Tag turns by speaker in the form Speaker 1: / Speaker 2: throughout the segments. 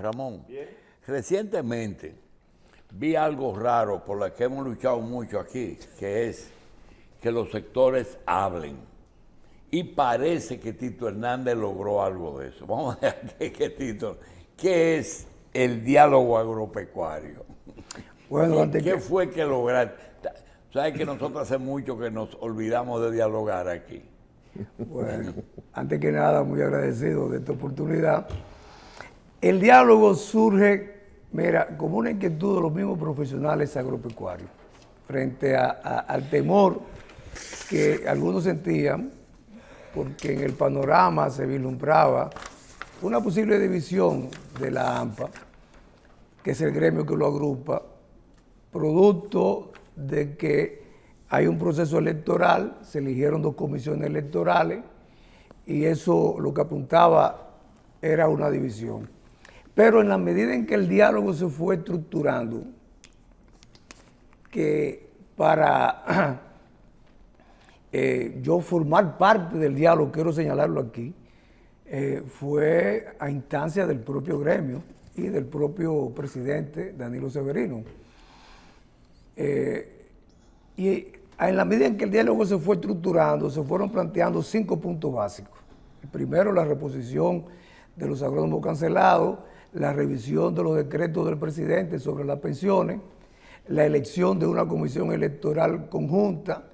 Speaker 1: Ramón,
Speaker 2: Bien.
Speaker 1: recientemente vi algo raro por lo que hemos luchado mucho aquí, que es que los sectores hablen. Y parece que Tito Hernández logró algo de eso. Vamos a ver qué Tito. ¿Qué es el diálogo agropecuario?
Speaker 3: Bueno,
Speaker 1: ¿Qué fue que lograron? Sabes que nosotros hace mucho que nos olvidamos de dialogar aquí.
Speaker 3: Bueno, antes que nada, muy agradecido de esta oportunidad. El diálogo surge, mira, como una inquietud de los mismos profesionales agropecuarios frente al temor que algunos sentían, porque en el panorama se vislumbraba una posible división de la AMPA, que es el gremio que lo agrupa, producto de que hay un proceso electoral, se eligieron 2 comisiones electorales y eso lo que apuntaba era una división. Pero en la medida en que el diálogo se fue estructurando, que para yo formar parte del diálogo, quiero señalarlo aquí, fue a instancia del propio gremio y del propio presidente Danilo Severino. Y en la medida en que el diálogo se fue estructurando, se fueron planteando 5 puntos básicos. El primero, la reposición de los agrónomos cancelados, la revisión de los decretos del presidente sobre las pensiones, la elección de una comisión electoral conjunta,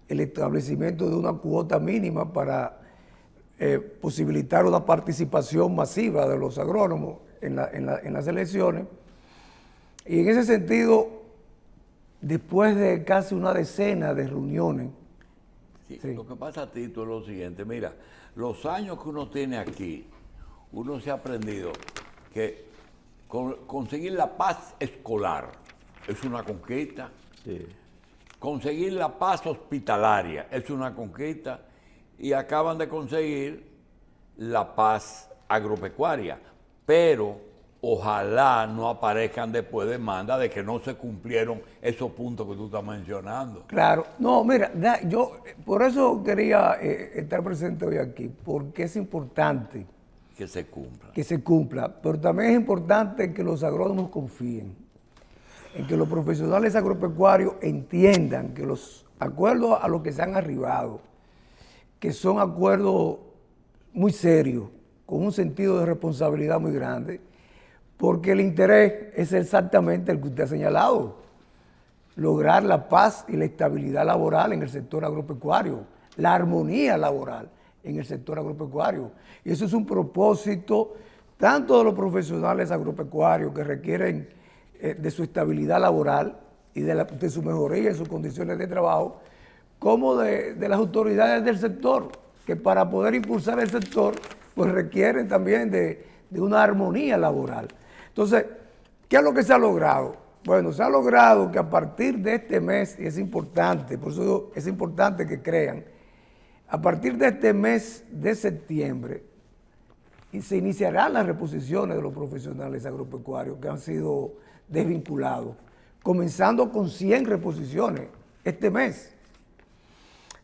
Speaker 3: el establecimiento de una cuota mínima para posibilitar una participación masiva de los agrónomos en las elecciones. Y en ese sentido, después de casi una decena de reuniones.
Speaker 1: Sí. Lo que pasa, Tito, es lo siguiente. Mira, los años que uno tiene aquí, uno se ha aprendido que conseguir la paz escolar es una conquista.
Speaker 2: Sí.
Speaker 1: Conseguir la paz hospitalaria es una conquista. Y acaban de conseguir la paz agropecuaria. Pero ojalá no aparezcan después demandas de que no se cumplieron esos puntos que tú estás mencionando.
Speaker 3: Claro, no, mira, yo por eso quería estar presente hoy aquí, porque es importante
Speaker 1: Que se cumpla.
Speaker 3: que se cumpla, pero también es importante que los agrónomos confíen, en que los profesionales agropecuarios entiendan que los acuerdos a los que se han arribado, que son acuerdos muy serios, con un sentido de responsabilidad muy grande, porque el interés es exactamente el que usted ha señalado, lograr la paz y la estabilidad laboral en el sector agropecuario, la armonía laboral en el sector agropecuario. Y eso es un propósito tanto de los profesionales agropecuarios que requieren de su estabilidad laboral y de su mejoría en sus condiciones de trabajo, como de las autoridades del sector, que para poder impulsar el sector, pues requieren también de una armonía laboral. Entonces, ¿qué es lo que se ha logrado? Bueno, se ha logrado que a partir de este mes, y es importante, por eso es importante que crean, a partir de este mes de septiembre, y se iniciarán las reposiciones de los profesionales agropecuarios que han sido desvinculados, comenzando con 100 reposiciones este mes,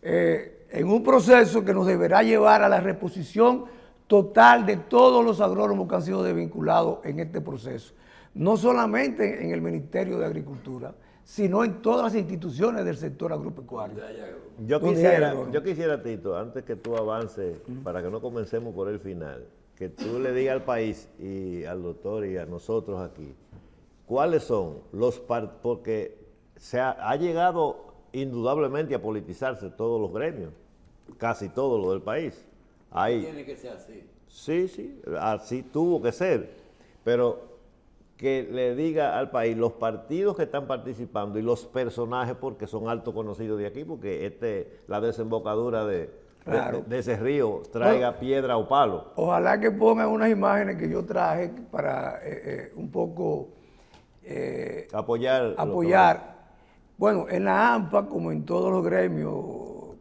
Speaker 3: en un proceso que nos deberá llevar a la reposición total de todos los agrónomos que han sido desvinculados en este proceso, no solamente en el Ministerio de Agricultura, sino en todas las instituciones del sector agropecuario.
Speaker 2: Yo quisiera, Tito, antes que tú avances, para que no comencemos por el final, que tú le digas al país y al doctor y a nosotros aquí, cuáles son los partidos, porque ha llegado indudablemente a politizarse todos los gremios, casi todo lo del país.
Speaker 1: Tiene que ser así.
Speaker 2: Sí, así tuvo que ser, pero que le diga al país los partidos que están participando y los personajes, porque son altos conocidos de aquí, porque la desembocadura de ese río traiga piedra o palo.
Speaker 3: Ojalá que pongan unas imágenes que yo traje para un poco apoyar. Bueno, en la AMPA, como en todos los gremios,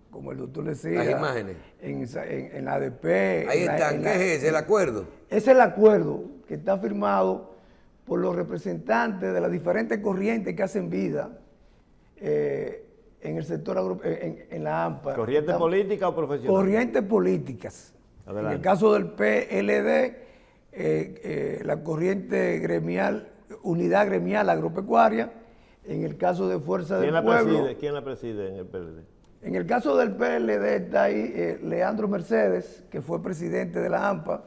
Speaker 3: como el doctor decía,
Speaker 4: las imágenes.
Speaker 3: En la ADP.
Speaker 4: Ahí están, ¿qué es ese, el acuerdo?
Speaker 3: Es el acuerdo que está firmado por los representantes de las diferentes corrientes que hacen vida en el sector en la AMPA.
Speaker 2: ¿Corriente política o profesional?
Speaker 3: Corrientes políticas.
Speaker 2: Adelante.
Speaker 3: En el caso del PLD, la corriente gremial, unidad gremial agropecuaria. En el caso de Fuerza del Pueblo.
Speaker 2: ¿Quién la preside en el PLD?
Speaker 3: En el caso del PLD está ahí Leandro Mercedes, que fue presidente de la AMPA,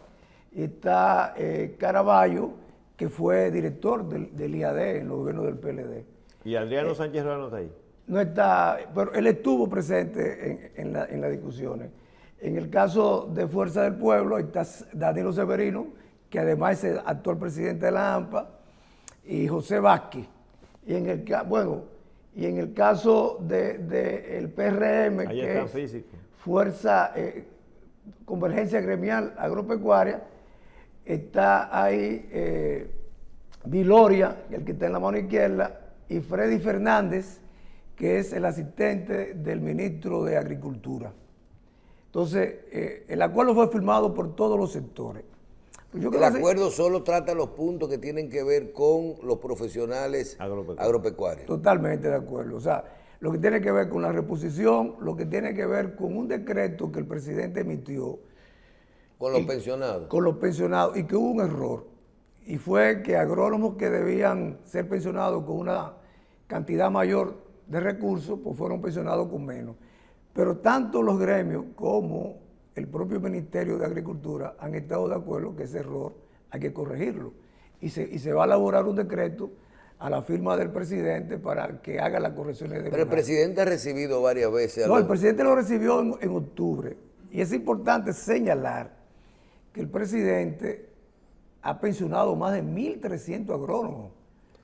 Speaker 3: y está Caraballo, que fue director del IAD en los gobiernos del PLD.
Speaker 2: ¿Y Adriano Sánchez Ruano está ahí?
Speaker 3: No está, pero él estuvo presente en las discusiones. En el caso de Fuerza del Pueblo está Danilo Severino, que además es actual presidente de la AMPA, y José Vázquez. Y en el caso del PRM,
Speaker 2: ahí
Speaker 3: que
Speaker 2: es físico.
Speaker 3: Fuerza Convergencia Gremial Agropecuaria, está ahí Viloria, el que está en la mano izquierda, y Freddy Fernández, que es el asistente del ministro de Agricultura. Entonces, el acuerdo fue firmado por todos los sectores.
Speaker 4: El acuerdo solo trata los puntos que tienen que ver con los profesionales agropecuarios.
Speaker 3: Totalmente de acuerdo. O sea, lo que tiene que ver con la reposición, lo que tiene que ver con un decreto que el presidente emitió.
Speaker 4: Con los pensionados.
Speaker 3: Con los pensionados, y que hubo un error. Y fue que agrónomos que debían ser pensionados con una cantidad mayor de recursos, pues fueron pensionados con menos. Pero tanto los gremios como el propio Ministerio de Agricultura han estado de acuerdo que ese error hay que corregirlo. Y se va a elaborar un decreto a la firma del presidente para que haga las correcciones de.
Speaker 4: Pero el presidente ha recibido varias veces.
Speaker 3: No, el presidente lo recibió en octubre. Y es importante señalar que el presidente ha pensionado más de 1.300 agrónomos.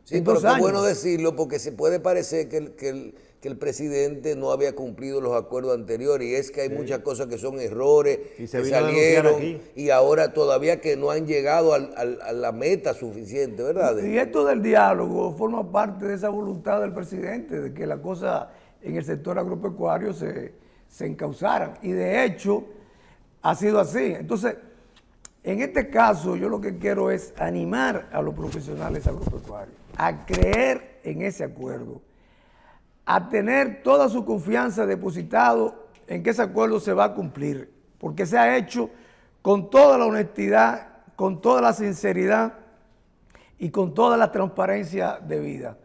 Speaker 4: Sí, pero es bueno decirlo porque se puede parecer que el presidente no había cumplido los acuerdos anteriores, y es que hay muchas cosas que son errores, que salieron, y ahora todavía que no han llegado a la meta suficiente, ¿verdad?
Speaker 3: Y esto del diálogo forma parte de esa voluntad del presidente, de que las cosas en el sector agropecuario se encauzaran. Y de hecho, ha sido así. Entonces, en este caso, yo lo que quiero es animar a los profesionales agropecuarios a creer en ese acuerdo, a tener toda su confianza depositado en que ese acuerdo se va a cumplir, porque se ha hecho con toda la honestidad, con toda la sinceridad y con toda la transparencia debida.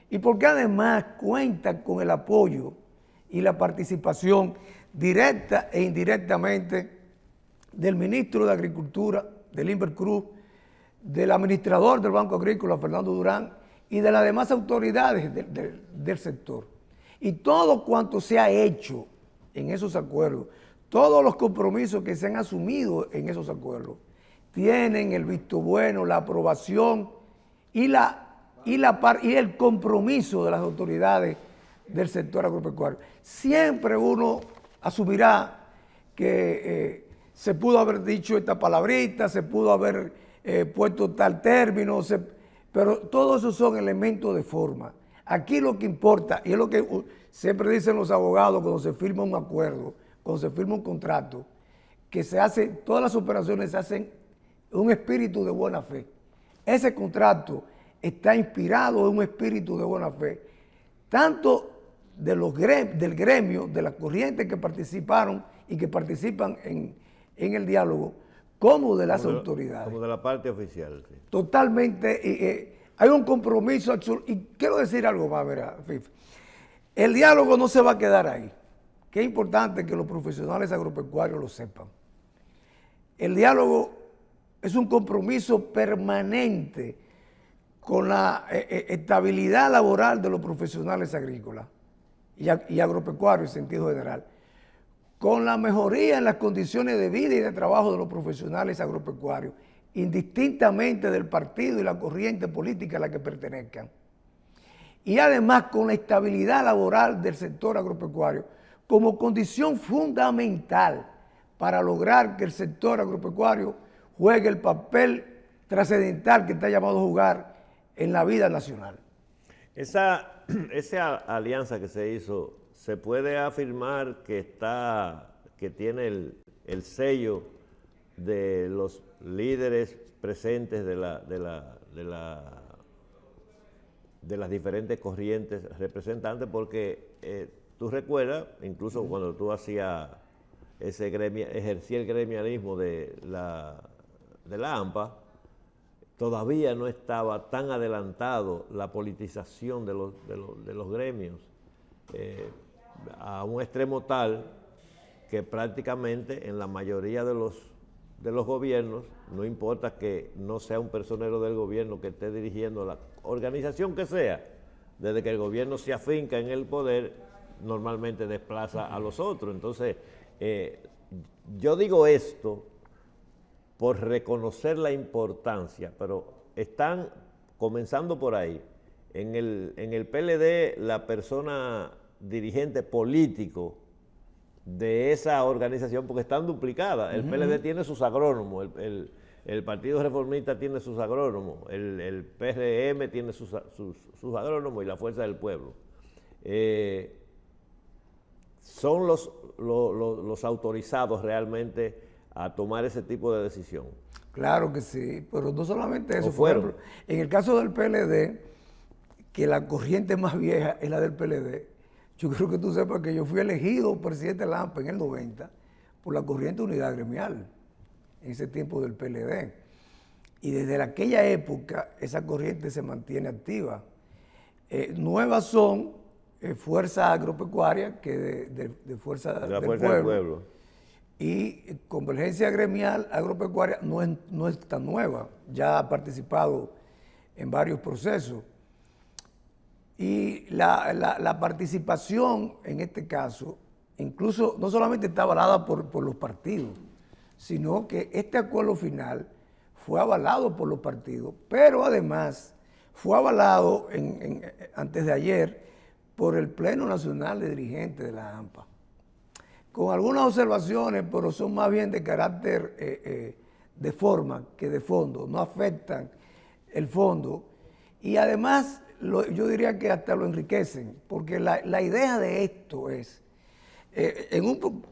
Speaker 3: Y porque además cuenta con el apoyo y la participación directa e indirectamente del ministro de Agricultura, del Invercruz, del administrador del Banco Agrícola, Fernando Durán, y de las demás autoridades del sector. Y todo cuanto se ha hecho en esos acuerdos, todos los compromisos que se han asumido en esos acuerdos, tienen el visto bueno, la aprobación y el compromiso de las autoridades del sector agropecuario. Siempre uno asumirá que se pudo haber dicho esta palabrita, se pudo haber puesto tal término, pero todos esos son elementos de forma. Aquí lo que importa, y es lo que siempre dicen los abogados cuando se firma un acuerdo, cuando se firma un contrato, que todas las operaciones se hacen en un espíritu de buena fe. Ese contrato está inspirado en un espíritu de buena fe, tanto del gremio, de las corrientes que participaron y que participan en el diálogo, como de las autoridades.
Speaker 2: Como de la parte oficial. Sí.
Speaker 3: Totalmente. Hay un compromiso absoluto. Y quiero decir algo más, verá, Fifi. El diálogo no se va a quedar ahí. Que es importante que los profesionales agropecuarios lo sepan. El diálogo es un compromiso permanente con la estabilidad laboral de los profesionales agrícolas y agropecuarios en sentido general, con la mejoría en las condiciones de vida y de trabajo de los profesionales agropecuarios, indistintamente del partido y la corriente política a la que pertenezcan. Y además con la estabilidad laboral del sector agropecuario como condición fundamental para lograr que el sector agropecuario juegue el papel trascendental que está llamado a jugar en la vida nacional.
Speaker 2: Esa alianza que se hizo, ¿se puede afirmar que tiene el sello de los líderes presentes de las diferentes corrientes representantes? Porque tú recuerdas, incluso cuando tú ejercía el gremialismo de la AMPA, todavía no estaba tan adelantado la politización de los gremios a un extremo tal que prácticamente en la mayoría de los gobiernos, no importa que no sea un personero del gobierno que esté dirigiendo la organización que sea, desde que el gobierno se afinca en el poder, normalmente desplaza a los otros. Entonces, yo digo esto por reconocer la importancia, pero están comenzando por ahí. En el PLD, la persona dirigente político de esa organización, porque están duplicadas. El PLD tiene sus agrónomos, el Partido Reformista tiene sus agrónomos, el PRM tiene sus agrónomos y la Fuerza del Pueblo. Son los autorizados realmente a tomar ese tipo de decisión.
Speaker 3: Claro que sí, pero no solamente eso.
Speaker 2: Por
Speaker 3: ejemplo, en el caso del PLD, que la corriente más vieja es la del PLD, yo creo que tú sepas que yo fui elegido presidente de la AMPA en el 90 por la corriente Unidad Gremial, en ese tiempo del PLD. Y desde aquella época esa corriente se mantiene activa. Nuevas son Fuerza Agropecuaria, que de Fuerza del Pueblo. Y Convergencia Gremial Agropecuaria no es tan nueva, ya ha participado en varios procesos. Y la participación en este caso, incluso no solamente está avalada por los partidos, sino que este acuerdo final fue avalado por los partidos, pero además fue avalado antes de ayer por el Pleno Nacional de Dirigentes de la AMPA. Con algunas observaciones, pero son más bien de carácter de forma que de fondo, no afectan el fondo y además yo diría que hasta lo enriquecen, porque la idea de esto es,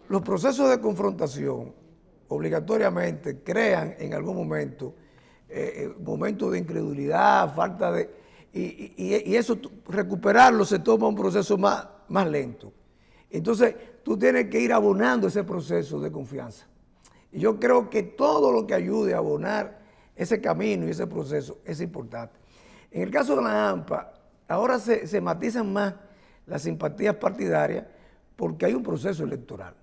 Speaker 3: los procesos de confrontación obligatoriamente crean en algún momento momentos de incredulidad, falta de... Y eso, recuperarlo se toma un proceso más lento. Entonces, tú tienes que ir abonando ese proceso de confianza. Y yo creo que todo lo que ayude a abonar ese camino y ese proceso es importante. En el caso de la AMPA, ahora se matizan más las simpatías partidarias porque hay un proceso electoral.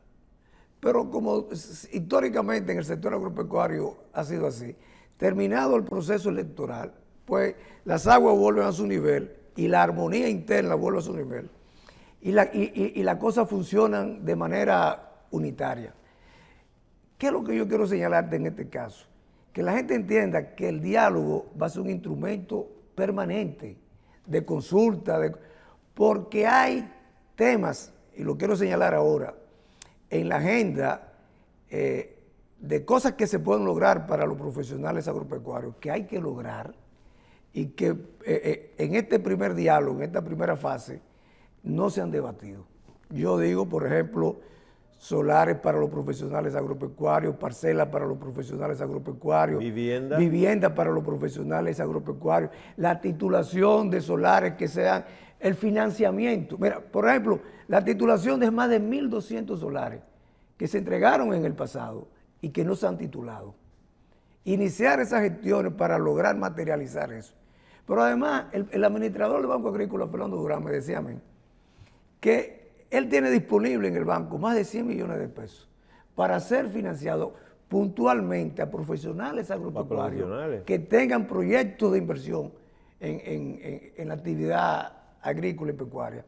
Speaker 3: Pero como históricamente en el sector agropecuario ha sido así, terminado el proceso electoral, pues las aguas vuelven a su nivel y la armonía interna vuelve a su nivel. Y las cosas funcionan de manera unitaria. ¿Qué es lo que yo quiero señalarte en este caso? Que la gente entienda que el diálogo va a ser un instrumento permanente de consulta, porque hay temas, y lo quiero señalar ahora, en la agenda de cosas que se pueden lograr para los profesionales agropecuarios, que hay que lograr y que en este primer diálogo, en esta primera fase, no se han debatido. Yo digo, por ejemplo, solares para los profesionales agropecuarios, parcelas para los profesionales agropecuarios, vivienda para los profesionales agropecuarios, la titulación de solares que sean el financiamiento. Mira, por ejemplo, la titulación de más de 1.200 solares que se entregaron en el pasado y que no se han titulado. Iniciar esas gestiones para lograr materializar eso. Pero además, el administrador del Banco Agrícola, Fernando Durán, me decía a mí que él tiene disponible en el banco más de 100 millones de pesos para ser financiado puntualmente a profesionales agropecuarios que tengan proyectos de inversión en la actividad agrícola y pecuaria.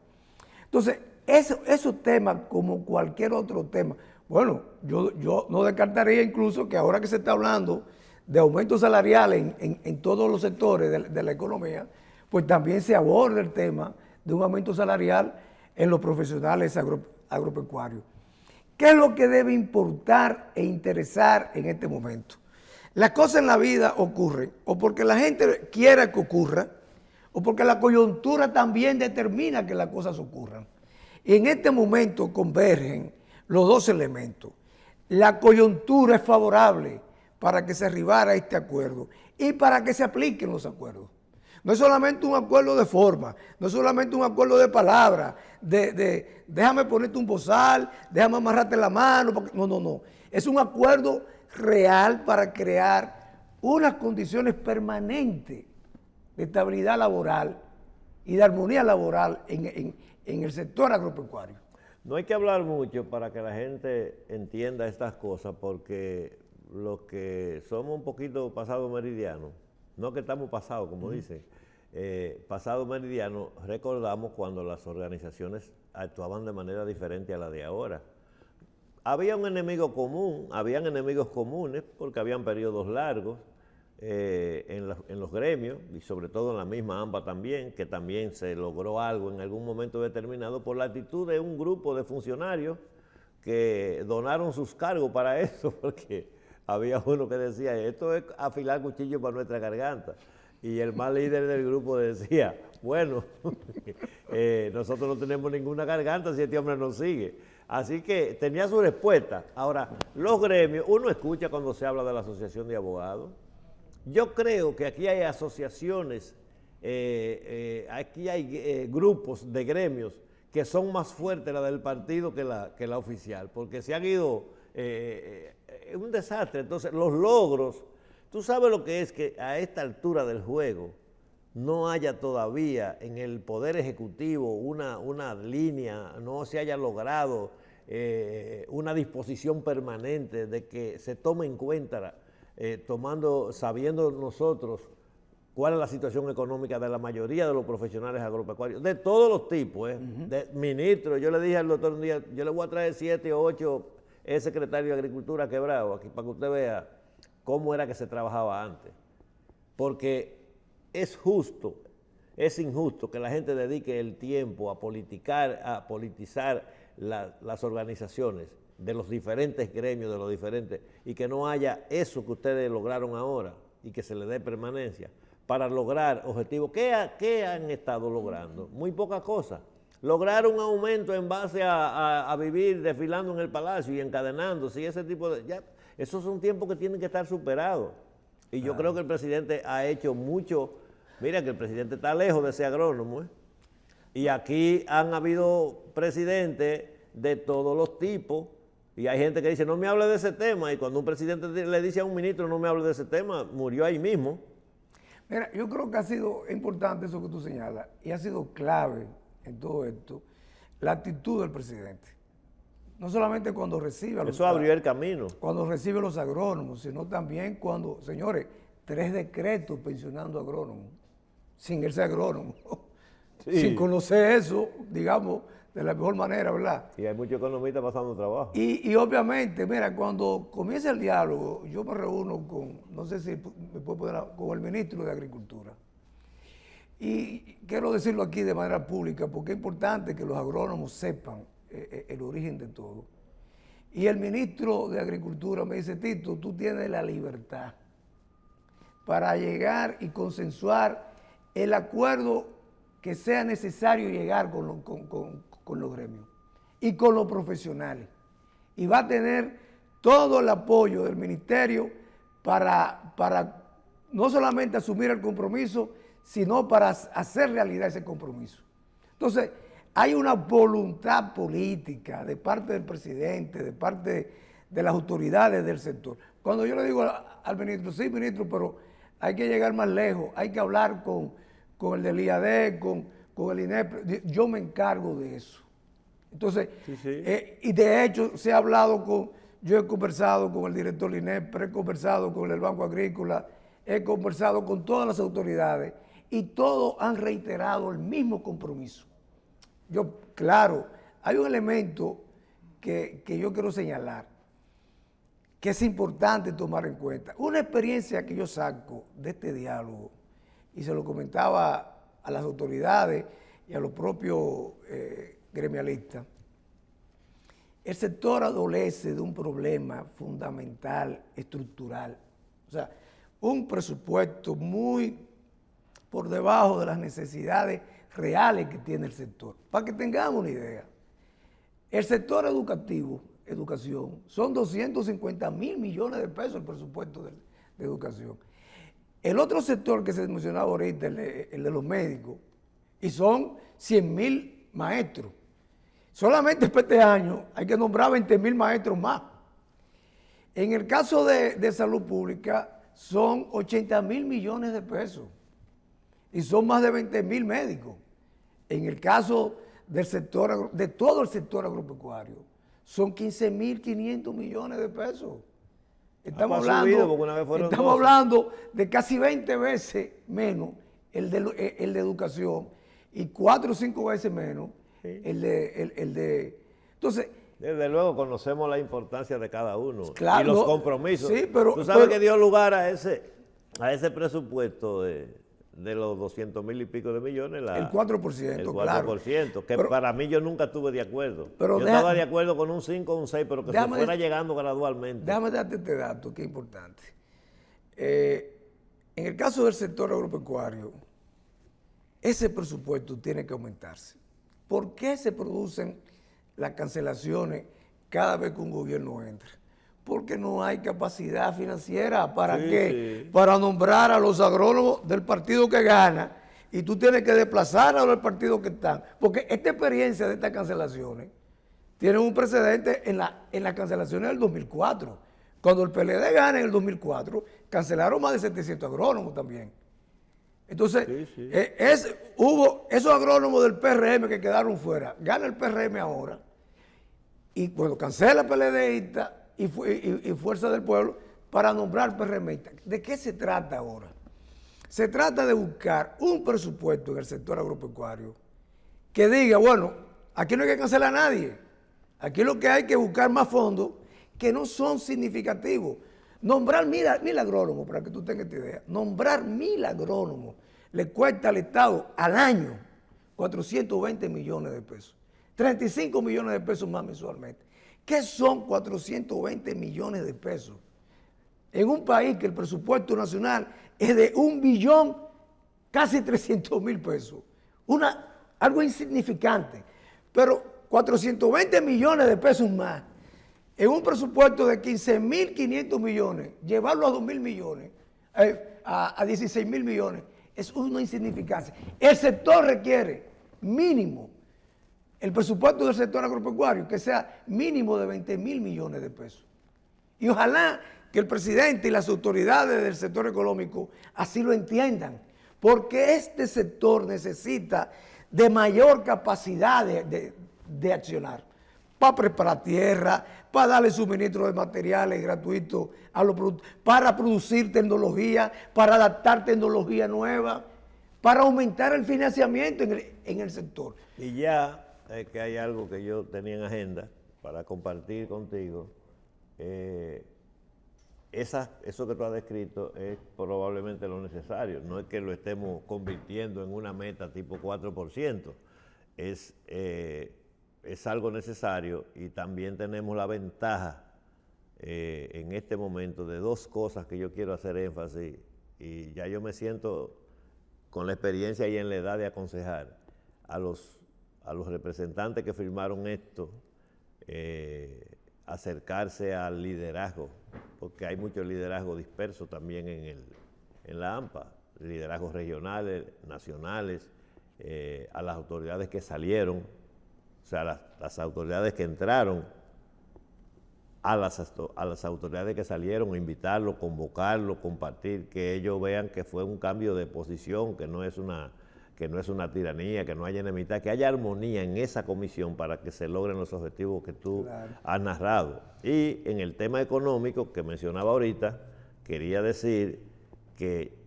Speaker 3: Entonces, esos temas, como cualquier otro tema, bueno, yo no descartaría incluso que ahora que se está hablando de aumentos salariales en todos los sectores de la economía, pues también se aborde el tema de un aumento salarial en los profesionales agropecuarios. ¿Qué es lo que debe importar e interesar en este momento? Las cosas en la vida ocurren o porque la gente quiera que ocurra o porque la coyuntura también determina que las cosas ocurran. Y en este momento convergen los dos elementos. La coyuntura es favorable para que se arribara a este acuerdo y para que se apliquen los acuerdos. No es solamente un acuerdo de forma, no es solamente un acuerdo de palabra, déjame ponerte un bozal, déjame amarrarte la mano. No. Es un acuerdo real para crear unas condiciones permanentes de estabilidad laboral y de armonía laboral en el sector agropecuario.
Speaker 2: No hay que hablar mucho para que la gente entienda estas cosas, porque los que somos un poquito pasado meridiano, no que estamos pasados, como dicen, pasado meridiano, recordamos cuando las organizaciones actuaban de manera diferente a la de ahora. Había un enemigo común, habían enemigos comunes, porque habían periodos largos en los gremios, y sobre todo en la misma AMPA también, que también se logró algo en algún momento determinado por la actitud de un grupo de funcionarios que donaron sus cargos para eso, porque había uno que decía, esto es afilar cuchillo para nuestra garganta. Y el más líder del grupo decía, bueno, nosotros no tenemos ninguna garganta si este hombre nos sigue. Así que tenía su respuesta. Ahora, los gremios, uno escucha cuando se habla de la Asociación de Abogados. Yo creo que aquí hay asociaciones, aquí hay grupos de gremios que son más fuertes la del partido que la oficial, porque se han ido, es un desastre. Entonces, los logros, tú sabes lo que es que a esta altura del juego no haya todavía en el Poder Ejecutivo una línea, no se haya logrado una disposición permanente de que se tome en cuenta, sabiendo nosotros cuál es la situación económica de la mayoría de los profesionales agropecuarios, de todos los tipos, de ministros. Yo le dije al doctor un día, yo le voy a traer 7 o 8 secretario de Agricultura quebrado aquí para que usted vea cómo era que se trabajaba antes. Porque es injusto que la gente dedique el tiempo a politizar las organizaciones de los diferentes gremios, de los diferentes, y que no haya eso que ustedes lograron ahora y que se le dé permanencia para lograr objetivos. ¿Qué han estado logrando? Muy pocas cosas. Lograr un aumento en base a vivir desfilando en el palacio y encadenándose y ese tipo de... Ya, esos son tiempos que tienen que estar superados. Y yo creo que el presidente ha hecho mucho. Mira que el presidente está lejos de ser agrónomo, y aquí han habido presidentes de todos los tipos, y hay gente que dice, no me hable de ese tema, y cuando un presidente le dice a un ministro, no me hable de ese tema, murió ahí mismo.
Speaker 3: Mira, yo creo que ha sido importante eso que tú señalas, y ha sido clave en todo esto, la actitud del presidente. No solamente cuando recibe a los...
Speaker 2: Eso abrió el camino.
Speaker 3: Cuando recibe a los agrónomos, sino también cuando, señores, 3 decretos pensionando agrónomos, sin él ser agrónomo, sí, sin conocer eso, digamos, de la mejor manera, ¿verdad?
Speaker 2: Y hay muchos economistas pasando trabajo.
Speaker 3: Y obviamente, mira, cuando comienza el diálogo, yo me reúno con, no sé si me puedo poner, con el ministro de Agricultura. Y quiero decirlo aquí de manera pública, porque es importante que los agrónomos sepan el origen de todo. Y el ministro de Agricultura me dice, Tito, tú tienes la libertad para llegar y consensuar el acuerdo que sea necesario llegar con los gremios y con los profesionales. Y va a tener todo el apoyo del ministerio para no solamente asumir el compromiso, sino para hacer realidad ese compromiso. Entonces, hay una voluntad política de parte del presidente, de parte de las autoridades del sector. Cuando yo le digo al ministro, sí, ministro, pero hay que llegar más lejos, hay que hablar con el del IAD, con el INEP, yo me encargo de eso. Entonces, sí. Y de hecho se ha hablado yo he conversado con el director del INEP, he conversado con el Banco Agrícola, he conversado con todas las autoridades y todos han reiterado el mismo compromiso. Claro, hay un elemento que yo quiero señalar, que es importante tomar en cuenta. Una experiencia que yo saco de este diálogo, y se lo comentaba a las autoridades y a los propios gremialistas, el sector adolece de un problema fundamental, estructural. O sea, un presupuesto muy por debajo de las necesidades reales que tiene el sector. Para que tengamos una idea, el sector educación, son 250.000 millones de pesos el presupuesto de educación. El otro sector que se mencionaba ahorita, el de los médicos, y son 100.000 maestros. Solamente para este año hay que nombrar 20.000 maestros más. En el caso de salud pública, son 80.000 millones de pesos y son más de 20.000 médicos. En el caso del sector, de todo el sector agropecuario, son 15.500 millones de pesos. Estamos hablando de casi 20 veces menos el de educación y 4 o 5 veces menos el de... Entonces,
Speaker 2: desde luego conocemos la importancia de cada uno,
Speaker 3: claro,
Speaker 2: y los compromisos.
Speaker 3: Sí, pero,
Speaker 2: tú sabes que dio lugar a ese presupuesto de los 200.000 y pico de millones.
Speaker 3: El 4%,
Speaker 2: el 4%,
Speaker 3: claro.
Speaker 2: Que para mí yo nunca estuve de acuerdo.
Speaker 3: Yo
Speaker 2: estaba de acuerdo con un 5 o un 6, pero que se fuera llegando gradualmente.
Speaker 3: Déjame darte este dato que es importante. En el caso del sector agropecuario, ese presupuesto tiene que aumentarse. ¿Por qué se producen las cancelaciones cada vez que un gobierno entra? Porque no hay capacidad financiera. ¿Para qué? Sí. Para nombrar a los agrónomos del partido que gana y tú tienes que desplazar a los del partido que están. Porque esta experiencia de estas cancelaciones tiene un precedente en las cancelaciones del 2004. Cuando el PLD gana en el 2004, cancelaron más de 700 agrónomos también. Entonces, hubo esos agrónomos del PRM que quedaron fuera. Gana el PRM ahora y bueno, cancela PLDista y Fuerza del Pueblo para nombrar PRMista. ¿De qué se trata ahora? Se trata de buscar un presupuesto en el sector agropecuario que diga, bueno, aquí no hay que cancelar a nadie. Aquí lo que hay que buscar más fondos que no son significativos. Nombrar 1.000 agrónomos, para que tú tengas esta idea, nombrar 1.000 agrónomos le cuesta al Estado al año 420 millones de pesos. 35 millones de pesos más mensualmente. ¿Qué son 420 millones de pesos? En un país que el presupuesto nacional es de 1 billón, casi 300.000 pesos. Algo insignificante. Pero 420 millones de pesos más, en un presupuesto de 15.500 millones, llevarlo a 2.000 millones, a 16.000 millones, es una insignificancia. El sector requiere mínimo, el presupuesto del sector agropecuario, que sea mínimo de 20.000 millones de pesos. Y ojalá que el presidente y las autoridades del sector económico así lo entiendan, porque este sector necesita de mayor capacidad de accionar, para preparar tierra, para darle suministro de materiales gratuitos a los productos, para producir tecnología, para adaptar tecnología nueva, para aumentar el financiamiento en el sector.
Speaker 2: Y ya que hay algo que yo tenía en agenda para compartir contigo, eso que tú has descrito es probablemente lo necesario, no es que lo estemos convirtiendo en una meta tipo 4%, es algo necesario y también tenemos la ventaja en este momento de dos cosas que yo quiero hacer énfasis y ya yo me siento con la experiencia y en la edad de aconsejar a los representantes que firmaron esto, acercarse al liderazgo, porque hay mucho liderazgo disperso también en la AMPA, liderazgos regionales, nacionales, a las autoridades que salieron, o sea, las autoridades que entraron, a las autoridades que salieron, invitarlos, convocarlos, compartir, que ellos vean que fue un cambio de posición, que no es una tiranía, que no haya enemistad, que haya armonía en esa comisión para que se logren los objetivos que tú has narrado. Y en el tema económico que mencionaba ahorita, quería decir que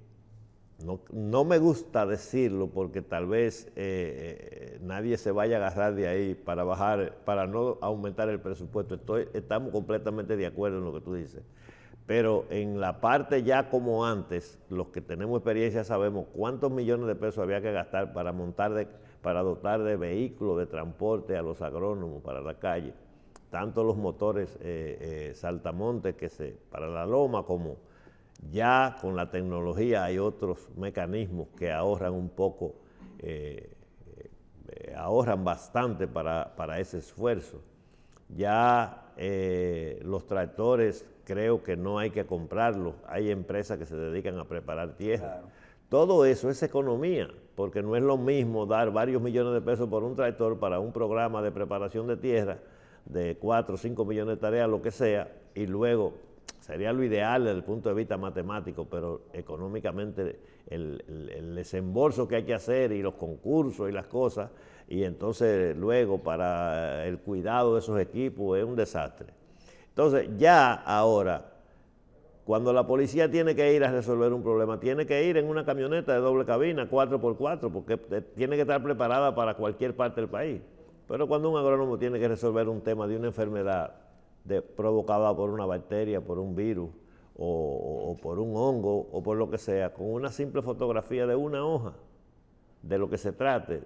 Speaker 2: no me gusta decirlo porque tal vez nadie se vaya a agarrar de ahí para no aumentar el presupuesto. Estamos completamente de acuerdo en lo que tú dices. Pero en la parte ya como antes, los que tenemos experiencia sabemos cuántos millones de pesos había que gastar para dotar de vehículos de transporte a los agrónomos para la calle. Tanto los motores saltamontes para la loma como ya con la tecnología hay otros mecanismos que ahorran un poco, ahorran bastante para ese esfuerzo. Ya los tractores creo que no hay que comprarlos, hay empresas que se dedican a preparar tierra. Claro. Todo eso es economía, porque no es lo mismo dar varios millones de pesos por un tractor para un programa de preparación de tierra de 4 o 5 millones de tareas, lo que sea, y luego sería lo ideal desde el punto de vista matemático, pero económicamente el desembolso que hay que hacer y los concursos y las cosas, y entonces luego para el cuidado de esos equipos es un desastre. Entonces ya ahora, cuando la policía tiene que ir a resolver un problema, tiene que ir en una camioneta de doble cabina, 4x4, porque tiene que estar preparada para cualquier parte del país. Pero cuando un agrónomo tiene que resolver un tema de una enfermedad provocada por una bacteria, por un virus, o por un hongo, o por lo que sea, con una simple fotografía de una hoja, de lo que se trate,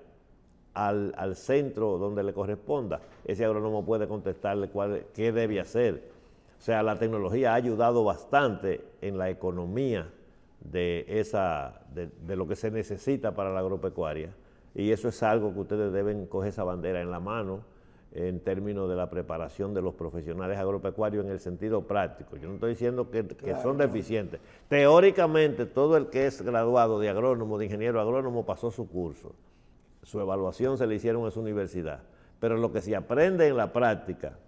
Speaker 2: al centro donde le corresponda, ese agrónomo puede contestarle qué debe hacer. O sea, la tecnología ha ayudado bastante en la economía de lo que se necesita para la agropecuaria, y eso es algo que ustedes deben coger esa bandera en la mano en términos de la preparación de los profesionales agropecuarios en el sentido práctico. Yo no estoy diciendo que son deficientes. Teóricamente, todo el que es graduado de agrónomo, de ingeniero agrónomo, pasó su curso. Su evaluación se le hicieron en su universidad. Pero lo que se aprende en la práctica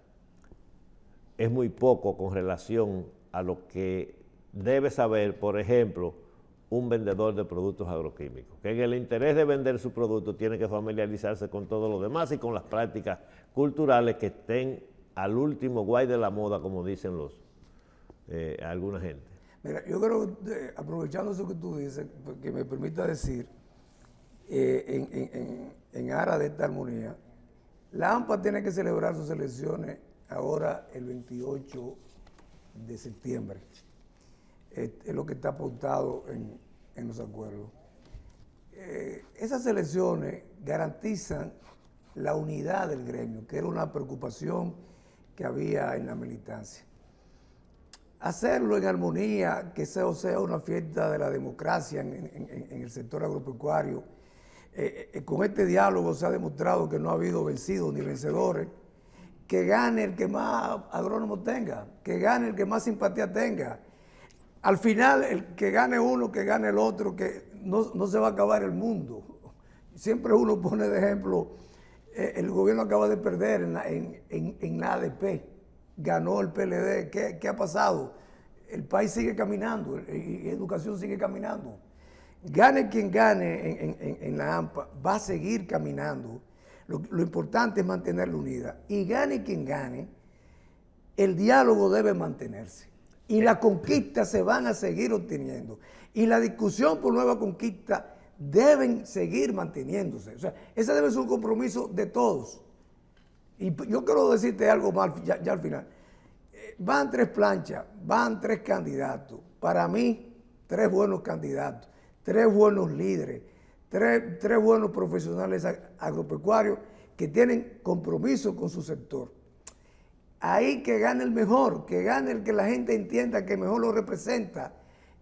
Speaker 2: es muy poco con relación a lo que debe saber, por ejemplo, un vendedor de productos agroquímicos, que en el interés de vender su producto tiene que familiarizarse con todo lo demás y con las prácticas culturales que estén al último guay de la moda, como dicen alguna gente.
Speaker 3: Mira, yo creo que aprovechando eso que tú dices, que me permita decir, en aras de esta armonía, la AMPA tiene que celebrar sus elecciones ahora el 28 de septiembre. Es lo que está apuntado en los acuerdos. Esas elecciones garantizan la unidad del gremio, que era una preocupación que había en la militancia. Hacerlo en armonía, que sea una fiesta de la democracia en el sector agropecuario. Con este diálogo se ha demostrado que no ha habido vencidos ni vencedores. Que gane el que más agrónomos tenga, que gane el que más simpatía tenga. Al final, el que gane uno, que gane el otro, que no se va a acabar el mundo. Siempre uno pone de ejemplo, el gobierno acaba de perder en la ADP, ganó el PLD, ¿qué ha pasado? El país sigue caminando, y educación sigue caminando. Gane quien gane en la AMPA, va a seguir caminando. Lo importante es mantenerla unida. Y gane quien gane, el diálogo debe mantenerse. Y las conquistas se van a seguir obteniendo. Y la discusión por nueva conquista deben seguir manteniéndose. O sea, ese debe ser un compromiso de todos. Y yo quiero decirte algo más ya al final. Van 3 planchas, van 3 candidatos. Para mí, 3 buenos candidatos, 3 buenos líderes. Tres buenos profesionales agropecuarios que tienen compromiso con su sector. Ahí que gane el mejor, que gane el que la gente entienda que mejor lo representa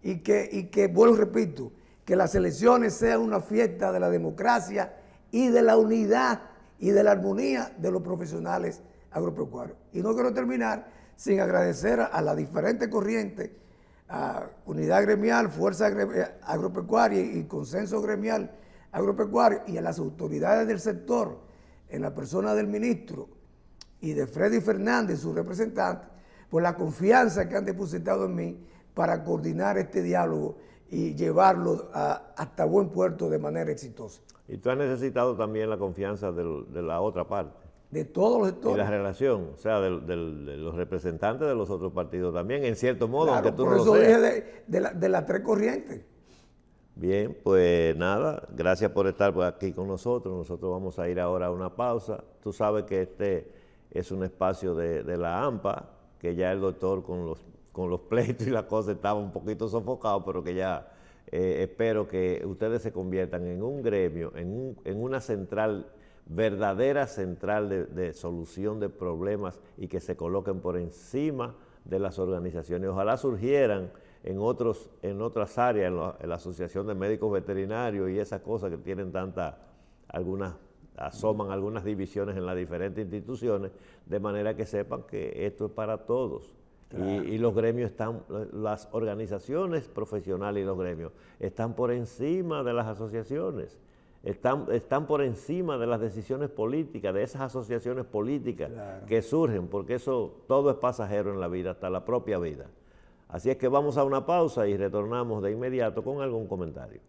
Speaker 3: y que vuelvo y repito, que las elecciones sean una fiesta de la democracia y de la unidad y de la armonía de los profesionales agropecuarios. Y no quiero terminar sin agradecer a las diferentes corrientes, a Unidad Gremial, Fuerza Agropecuaria y Consenso Gremial Agropecuario, y a las autoridades del sector, en la persona del ministro y de Freddy Fernández, su representante, por la confianza que han depositado en mí para coordinar este diálogo y llevarlo hasta buen puerto de manera exitosa.
Speaker 2: Y tú has necesitado también la confianza de la otra parte.
Speaker 3: De todos los sectores.
Speaker 2: Y la relación, o sea, de los representantes de los otros partidos también, en cierto modo,
Speaker 3: claro,
Speaker 2: aunque tú
Speaker 3: por
Speaker 2: no
Speaker 3: eso
Speaker 2: lo seas.
Speaker 3: dije de las 3 corrientes.
Speaker 2: Bien, pues nada, gracias por estar aquí con nosotros. Nosotros vamos a ir ahora a una pausa. Tú sabes que este es un espacio de la AMPA, que ya el doctor con los pleitos y las cosas estaba un poquito sofocado, pero que ya espero que ustedes se conviertan en un gremio, en una central, verdadera central de solución de problemas, y que se coloquen por encima de las organizaciones. Ojalá surgieran en otras áreas, en la Asociación de Médicos Veterinarios y esas cosas que tienen asoman algunas divisiones en las diferentes instituciones, de manera que sepan que esto es para todos. Claro. Y los gremios las organizaciones profesionales y los gremios están por encima de las asociaciones. Están por encima de las decisiones políticas, de esas asociaciones políticas, claro, que surgen, porque eso todo es pasajero en la vida, hasta la propia vida. Así es que vamos a una pausa y retornamos de inmediato con algún comentario.